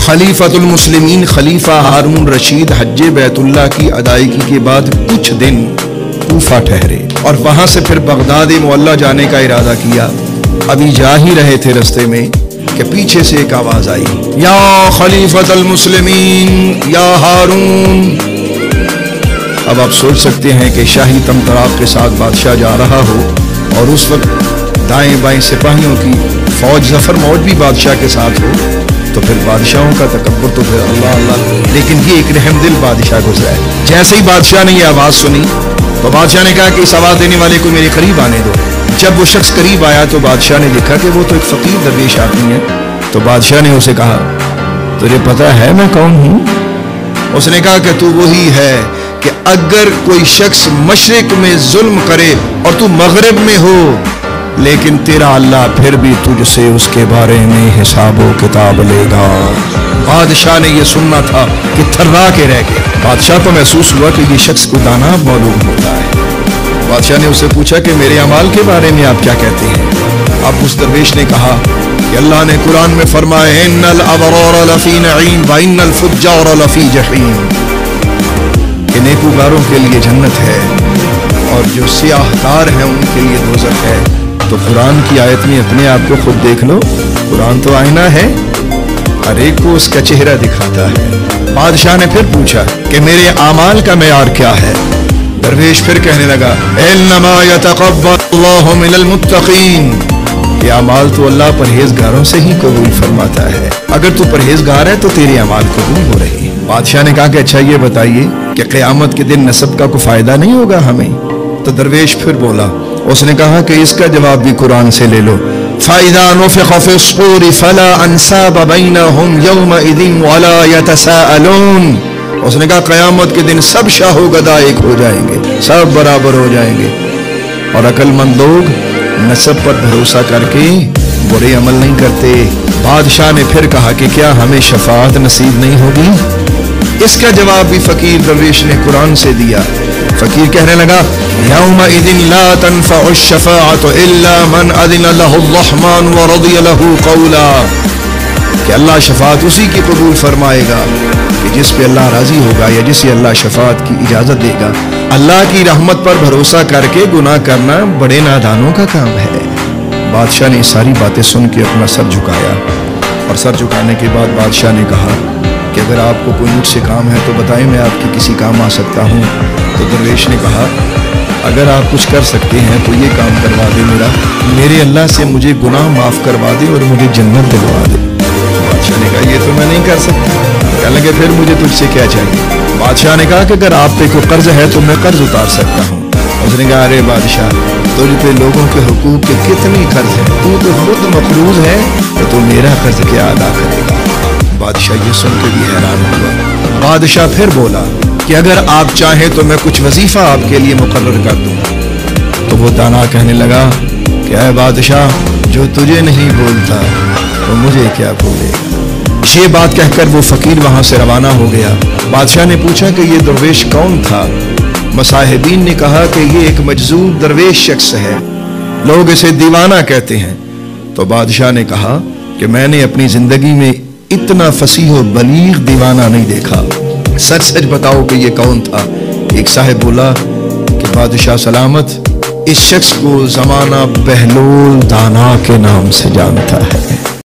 खलीफतुल मुस्लिमीन खलीफा हारून रशीद हज बैत उल्लाह की अदायगी के बाद कुछ दिन कूफा ठहरे और वहां से फिर बगदाद मुअल्ला जाने का इरादा किया। अभी जा ही रहे थे रास्ते में कि पीछे से एक आवाज आई, या खलीफतुल मुस्लिमीन या हारून। अब आप सोच सकते हैं कि शाही तमतराब के साथ बादशाह जा रहा हो और उस वक्त दाएं बाएं सिपाहियों की फौज जफर मौज भी बादशाह के साथ हो, तो फिर बादशाहों का तकब्बुर तो फिर अल्लाह अल्लाह। लेकिन ये एक रहमदिल बादशाह गुजरा है। जैसे ही बादशाह ने ये आवाज़ सुनी तो बादशाह ने कहा कि इस आवाज़ देने वाले को मेरे करीब आने दो। जब वो शख्स करीब आया तो बादशाह ने देखा कि वो तो एक फकीर दरवेश आदमी है। तो बादशाह ने उसे कहा, तुझे पता है मैं कौन हूँ? उसने कहा कि तू वही है कि अगर कोई शख्स मशरिक में जुल्म करे और तू मगरिब में हो, लेकिन तेरा अल्लाह फिर भी तुझसे उसके बारे में हिसाबो किताब लेगा। बादशाह ने यह सुनना था कि थर्रा के रह गए। बादशाह को महसूस हुआ कि ये शख्स को दाना मालूम होता है। बादशाह ने उससे पूछा कि मेरे अमाल के बारे में आप क्या कहते हैं? अब उस दरवेश ने कहा कि अल्लाह ने कुरान में फरमाया, इन्नल अबरार लफी नईम व इन्नल फुज्जार लफी जहीम, कि नेकूगारों के लिए जन्नत है और जो सियाहकार हैं उनके लिए दोज़ख है। तो कुरान की आयत में अपने आप को खुद देख लो। कुरान तो आईना है, हर एक को उसका चेहरा दिखाता है। बादशाह ने फिर पूछा कि मेरे आमाल का मेयार क्या है? दरवेश फिर कहने लगा, इन्नमा यतक़ब्बलुल्लाहु मिनल मुत्तक़ीन, ये अमाल तो अल्लाह परहेजगारों से ही कबूल फरमाता है। अगर तू परहेजगार है तो तेरे अमाल कबूल हो रहे हैं। बादशाह ने कहा कि अच्छा ये बताइए कि क़यामत के दिन नसब का कोई फायदा नहीं होगा हमें? तो दरवेश फिर बोला, उसने कहा कि इसका जवाब भी कुरान से ले लो। फ़इज़ा नुफ़िख़ फ़िस्सूरि फ़ला अंसाब बैनहुम यौमइज़िन वला यतसाअलून। उसने कहा क़यामत के दिन सब शाहो गदा एक हो जाएंगे, सब बराबर हो जाएंगे और अक्लमंद लोग नसब पर भरोसा करके बुरे अमल नहीं करते। बादशाह ने फिर कहा कि क्या हमें शफाअत नसीब नहीं होगी? इसका जवाब भी फकीर दरवेश ने कुरान से दिया। फकीर कहने लगा, यौमइज़िन ला तनफ़उ शफ़ाअतु इल्ला मन अज़िन लहुर रहमान व रज़िय लहू क़ौला, कि अल्लाह शफाअत उसी की कबूल फरमाएगा कि जिस पे अल्लाह राजी होगा या जिसे अल्लाह शफाअत की इजाजत देगा। अल्लाह की रहमत पर भरोसा करके गुनाह करना बड़े नादानों का काम है। बादशाह ने सारी बातें सुन के अपना सर झुकाया और सर झुकाने के बाद बादशाह ने कहा कि अगर आपको कोई मुझसे काम है तो बताएं, मैं आपकी किसी काम आ सकता हूँ। तो दरवेश ने कहा, अगर आप कुछ कर सकते हैं तो ये काम करवा दे मेरे अल्लाह से मुझे गुनाह माफ़ करवा दे और मुझे जन्नत दिलवा दे। बादशाह ने कहा, ये तो मैं नहीं कर सकता। कहने लगे, फिर मुझे तुझसे क्या चाहिए? बादशाह ने कहा कि अगर आप पे कोई कर्ज है तो मैं कर्ज उतार सकता हूँ। उसने कहा, अरे बादशाह, तुझ पे लोगों के हुकूक के कितनी कर्ज है, तू तो खुद मकरूज है, तो तू मेरा कर्ज क्या अदा करेगा? बादशाह ये सुन के भी हैरान हुआ। बादशाह फिर बोला कि अगर आप चाहें तो मैं कुछ वजीफा आपके लिए मुकर्रर कर दूं। तो वो दाना कहने लगा कि ऐ बादशाह, जो तुझे नहीं बोलता तो मुझे क्या बोलेगा? ये बात कहकर वो फकीर वहां से रवाना हो गया। बादशाह ने पूछा कि ये दरवेश कौन था? मसाहिबीन ने कहा कि ये एक मजजूब दरवेश शख्स है, लोग इसे दीवाना कहते हैं। तो बादशाह ने कहा कि मैंने अपनी जिंदगी में इतना फसीह व बलीग दीवाना नहीं देखा, सच सच बताओ कि ये कौन था? एक साहिब बोला कि बादशाह सलामत, इस शख्स को जमाना बहलोल दाना के नाम से जानता है।